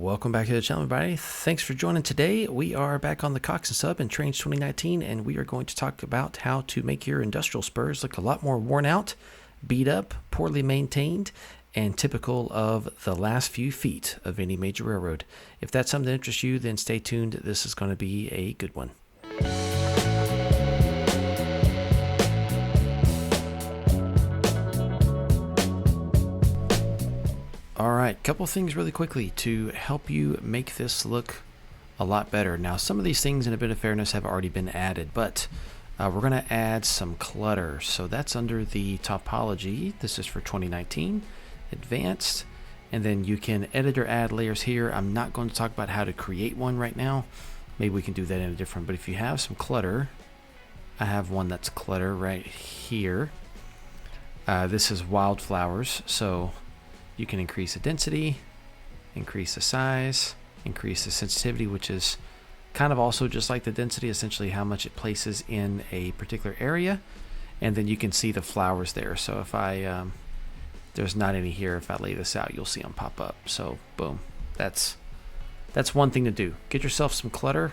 Welcome back to the channel, everybody. Thanks for joining today. We are back on the Cox and Sub in Trainz 2019, and we are going to talk about how to make your industrial spurs look a lot more worn out, beat up, poorly maintained, and typical of the last few feet of any major railroad. If that's something that interests you, then stay tuned. This is going to be a good one. Alright, couple things really quickly to help you make this look a lot better. Now, some of these things, in a bit of fairness, have already been added, but we're going to add some clutter. So that's under the topology. This is for 2019, advanced, and then you can edit or add layers here. I'm not going to talk about how to create one right now. Maybe we can do that in a different, but if you have some clutter, I have one that's clutter right here. This is wildflowers, so you can increase the density, increase the size, increase the sensitivity, which is kind of also just like the density, essentially how much it places in a particular area. And then you can see the flowers there. So if I, there's not any here, if I lay this out, you'll see them pop up. So boom, that's one thing to do. Get yourself some clutter.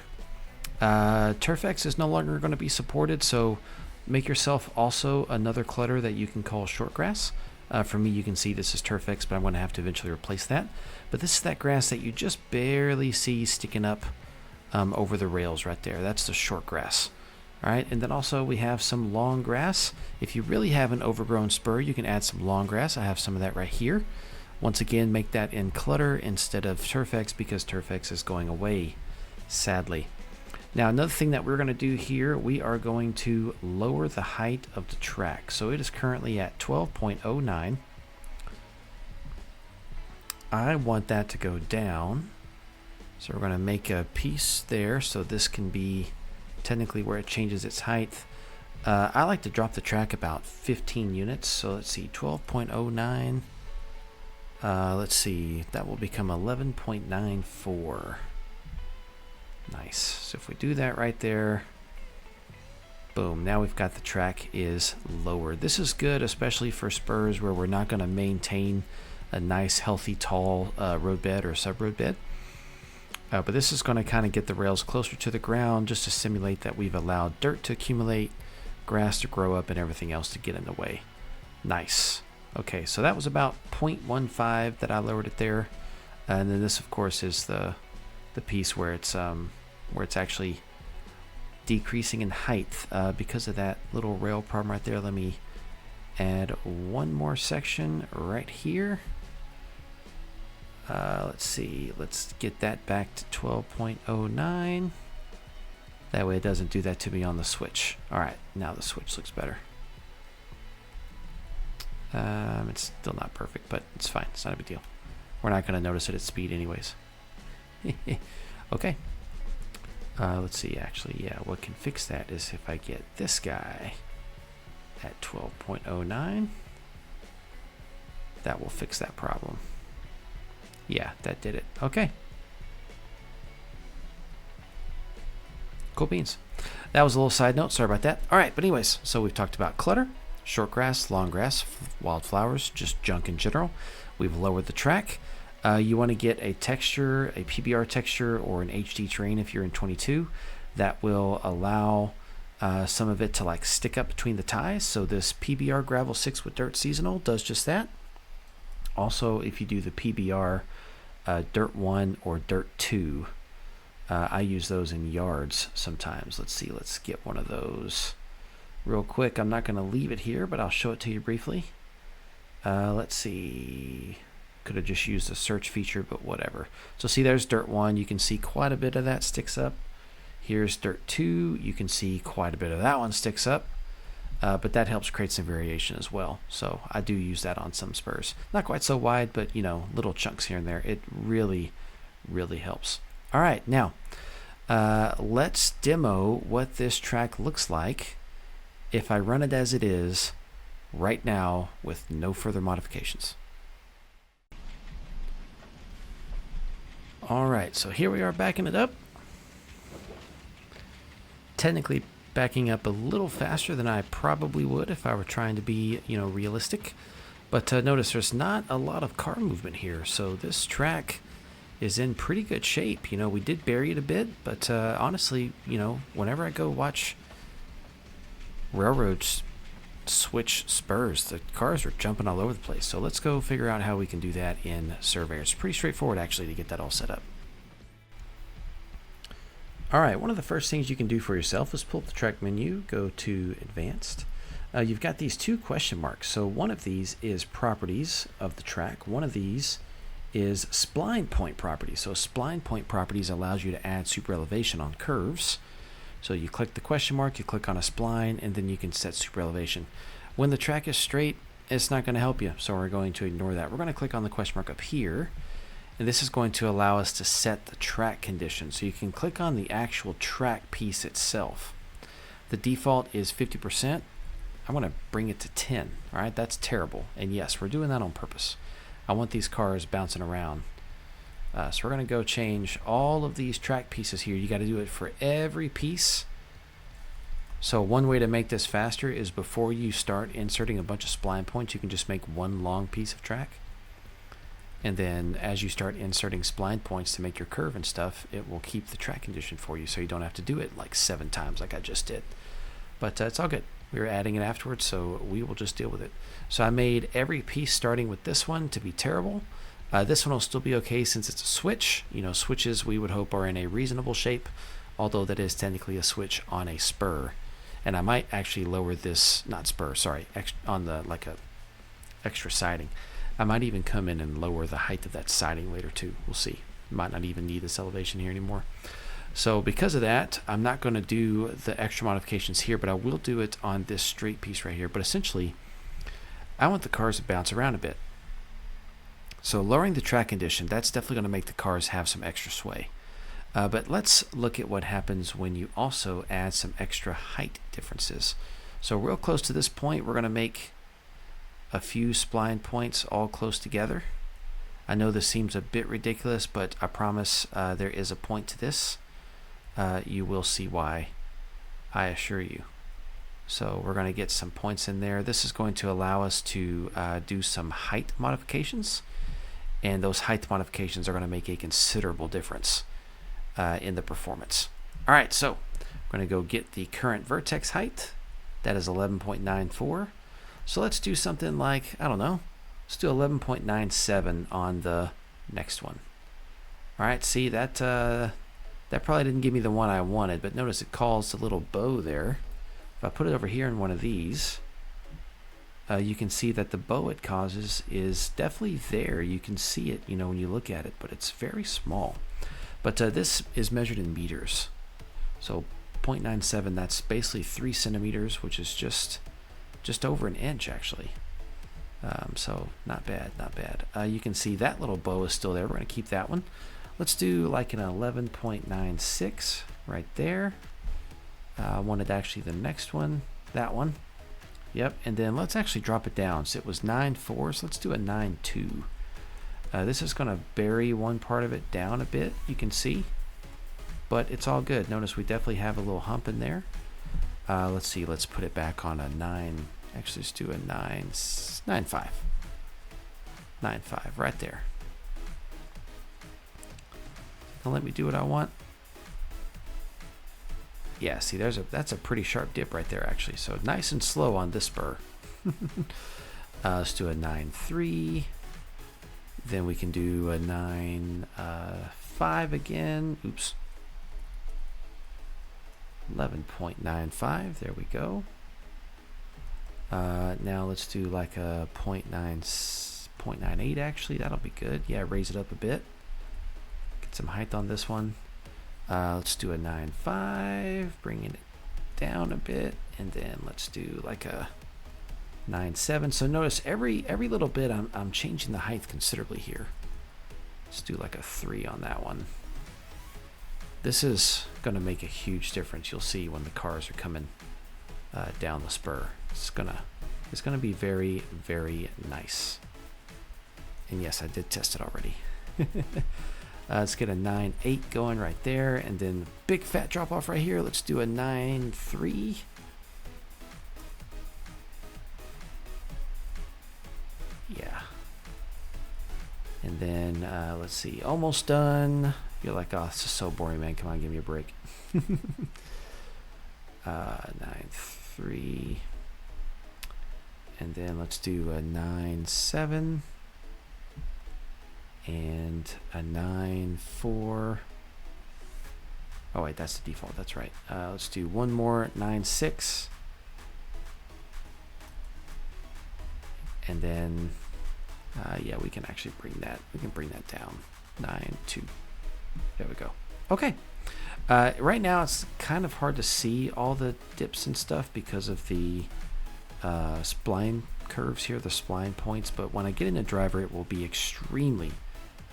Turfex is no longer going to be supported, so make yourself also another clutter that you can call shortgrass. For me, you can see this is Turfex, but I'm going to have to eventually replace that. But this is that grass that you just barely see sticking up over the rails right there. That's the short grass. All right, and then also we have some long grass. If you really have an overgrown spur, you can add some long grass. I have some of that right here. Once again, make that in clutter instead of Turfex because Turfex is going away, sadly. Now, another thing that we're going to do here, we are going to lower the height of the track. So it is currently at 12.09. I want that to go down. So we're going to make a piece there so this can be technically where it changes its height. I like to drop the track about 15 units. So let's see, 12.09. Let's see, that will become 11.94. Nice. So if we do that right there, boom, now we've got the track is lower. This is good, especially for spurs where we're not going to maintain a nice, healthy, tall roadbed or sub-road bed. But this is going to kind of get the rails closer to the ground just to simulate that we've allowed dirt to accumulate, grass to grow up, and everything else to get in the way. Nice. Okay, so that was about 0.15 that I lowered it there. And then this, of course, is the piece where it's actually decreasing in height because of that little rail problem right there. Let me add one more section right here. Let's see, let's get that back to 12.09. That way it doesn't do that to me on the switch. All right, now the switch looks better. It's still not perfect, but it's fine. It's not a big deal. We're not going to notice it at speed anyways. Okay. Let's see, actually, yeah, what can fix that is if I get this guy at 12.09. That will fix that problem. Yeah, that did it. Okay. Cool beans. That was a little side note. Sorry about that. All right, but anyways, so we've talked about clutter, short grass, long grass, wildflowers, just junk in general. We've lowered the track. You want to get a texture, a PBR texture, or an HD terrain if you're in 22. That will allow some of it to like stick up between the ties. So this PBR Gravel 6 with Dirt Seasonal does just that. Also, if you do the PBR Dirt 1 or Dirt 2, I use those in yards sometimes. Let's see, let's get one of those real quick. I'm not going to leave it here, but I'll show it to you briefly. Let's see. Could have just used the search feature, but whatever. So see, there's Dirt 1. You can see quite a bit of that sticks up. Here's Dirt 2. You can see quite a bit of that one sticks up. But that helps create some variation as well. So I do use that on some spurs. Not quite so wide, but you know, little chunks here and there. It really, really helps. All right, now let's demo what this track looks like if I run it as it is right now with no further modifications. All right, so here we are backing it up. Technically backing up a little faster than I probably would if I were trying to be, you know, realistic. But notice there's not a lot of car movement here, so this track is in pretty good shape. You know, we did bury it a bit, but honestly, you know, whenever I go watch railroads switch spurs, the cars are jumping all over the place. So let's go figure out how we can do that in Surveyor. It's pretty straightforward actually to get that all set up. All right, one of the first things you can do for yourself is pull up the track menu, go to Advanced. You've got these two question marks. So one of these is properties of the track. One of these is spline point properties. So spline point properties allows you to add super elevation on curves. So you click the question mark, you click on a spline, and then you can set super elevation. When the track is straight, it's not going to help you, so we're going to ignore that. We're going to click on the question mark up here, and this is going to allow us to set the track condition. So you can click on the actual track piece itself. The default is 50%. I want to bring it to 10. All right, that's terrible. And yes, we're doing that on purpose. I want these cars bouncing around. So we're going to go change all of these track pieces here. You got to do it for every piece. So one way to make this faster is before you start inserting a bunch of spline points, you can just make one long piece of track. And then as you start inserting spline points to make your curve and stuff, it will keep the track condition for you, so you don't have to do it like 7 times like I just did. But it's all good. We were adding it afterwards, so we will just deal with it. So I made every piece starting with this one to be terrible. This one will still be okay since it's a switch. You know, switches we would hope are in a reasonable shape, although that is technically a switch on a spur. And I might actually lower this, not spur, sorry, on the like a extra siding. I might even come in and lower the height of that siding later too. We'll see. Might not even need this elevation here anymore. So because of that, I'm not going to do the extra modifications here, but I will do it on this straight piece right here. But essentially, I want the cars to bounce around a bit. So lowering the track condition, that's definitely going to make the cars have some extra sway. But let's look at what happens when you also add some extra height differences. So real close to this point, we're going to make a few spline points all close together. I know this seems a bit ridiculous, but I promise there is a point to this. You will see why, I assure you. So we're going to get some points in there. This is going to allow us to do some height modifications, and those height modifications are going to make a considerable difference in the performance. All right, so we're going to go get the current vertex height. That is 11.94. So let's do something like, I don't know, let's do 11.97 on the next one. All right, see that that probably didn't give me the one I wanted, but notice it calls a little bow there. If I put it over here in one of these, you can see that the bow it causes is definitely there. You can see it, you know, when you look at it, but it's very small. But this is measured in meters. So 0.97, that's basically 3 centimeters, which is just over an inch actually. So not bad, not bad. You can see that little bow is still there. We're going to keep that one. Let's do like an 11.96 right there. I wanted actually the next one, that one. Yep, and then let's actually drop it down. So it was 9.4, so let's do a 9.2. This is going to bury one part of it down a bit, you can see. But it's all good. Notice we definitely have a little hump in there. Let's see, let's put it back on a 9. Actually, let's do a 9.5. 9.5, right there. Now let me do what I want. Yeah, see, that's a pretty sharp dip right there, actually. So nice and slow on this spur. Let's do a 9.3. Then we can do a 9.5 again. Oops. 11.95. There we go. Now let's do like a 0.98 actually. That'll be good. Yeah, raise it up a bit. Get some height on this one. Let's do a 9.5, bringing it down a bit, and then let's do like a 9.7. So notice every little bit I'm changing the height considerably here. Let's do like a 3 on that one. This is going to make a huge difference. You'll see when the cars are coming down the spur. It's gonna be very, very nice. And yes, I did test it already. Let's get a 9.8 going right there, and then big fat drop off right here. Let's do a 9.3. Yeah. And then let's see, almost done. You're like, oh, this is so boring, man. Come on, give me a break. 9-3. And then let's do a 9-7. And a 9-4. Oh wait, that's the default. That's right. Let's do one more 9-6. And then, yeah, we can actually bring that. We can bring that down. 9-2. There we go. Okay. Right now it's kind of hard to see all the dips and stuff because of the spline curves here, the spline points. But when I get in the driver, it will be extremely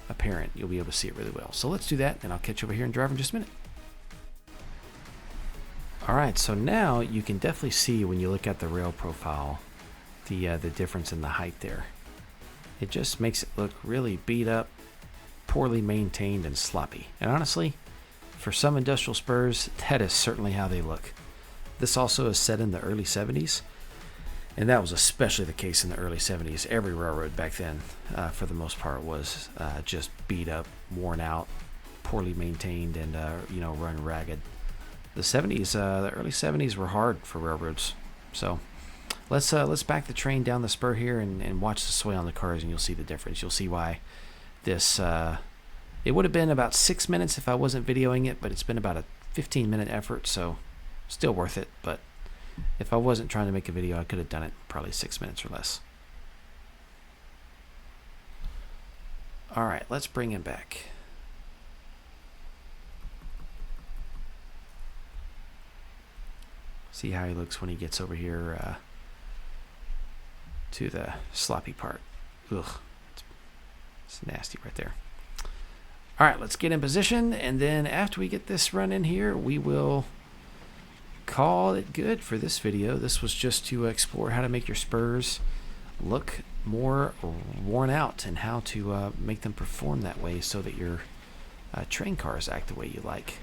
apparent. You'll be able to see it really well. So let's do that, and I'll catch you over here in driver in just a minute. All right, so now you can definitely see when you look at the rail profile the difference in the height there. It just makes it look really beat up, poorly maintained, and sloppy. And honestly, for some industrial spurs, that is certainly how they look. This also is set in the early 70s, and that was especially the case in the early 70s. Every railroad back then, for the most part, was just beat up, worn out, poorly maintained, and run ragged. The 70s, the early 70s were hard for railroads. So let's back the train down the spur here and watch the sway on the cars, and you'll see the difference. You'll see why this, it would have been about 6 minutes if I wasn't videoing it, but it's been about a 15-minute effort, so still worth it. But if I wasn't trying to make a video, I could have done it probably 6 minutes or less. All right, let's bring him back. See how he looks when he gets over here to the sloppy part. Ugh, it's nasty right there. All right, let's get in position, and then after we get this run in here, we will call it good for this video. This was just to explore how to make your spurs look more worn out and how to make them perform that way so that your train cars act the way you like.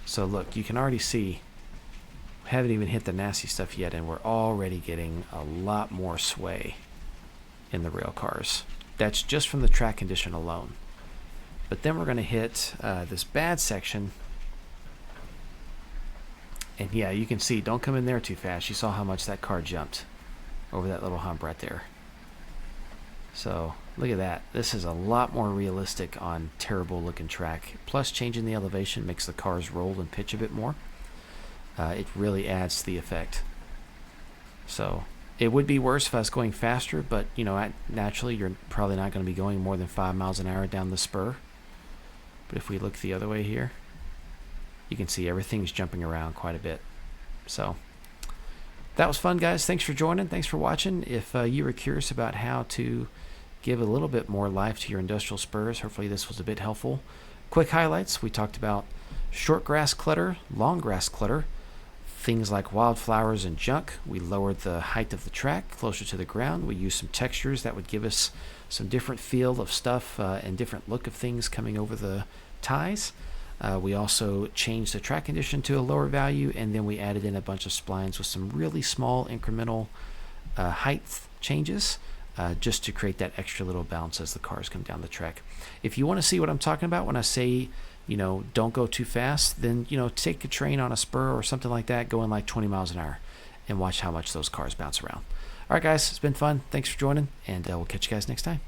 So look, you can already see haven't even hit the nasty stuff yet, and we're already getting a lot more sway in the rail cars. That's just from the track condition alone. But then we're going to hit this bad section, and yeah, you can see, don't come in there too fast. You saw how much that car jumped over that little hump right there. So look at that. This is a lot more realistic on terrible looking track. Plus, changing the elevation makes the cars roll and pitch a bit more. It really adds to the effect. So it would be worse if I was going faster, but naturally you're probably not going to be going more than 5 miles an hour down the spur. But if we look the other way here, you can see everything's jumping around quite a bit. So that was fun, guys. Thanks for joining. Thanks for watching. If you were curious about how to give a little bit more life to your industrial spurs, hopefully this was a bit helpful. Quick highlights. We talked about short grass clutter, long grass clutter, things like wildflowers and junk. We lowered the height of the track closer to the ground. We used some textures that would give us some different feel of stuff and different look of things coming over the ties. We also changed the track condition to a lower value, and then we added in a bunch of splines with some really small incremental height changes just to create that extra little bounce as the cars come down the track. If you want to see what I'm talking about when I say don't go too fast, then take a train on a spur or something like that going like 20 miles an hour and watch how much those cars bounce around. All right, guys, it's been fun. Thanks for joining, and we'll catch you guys next time.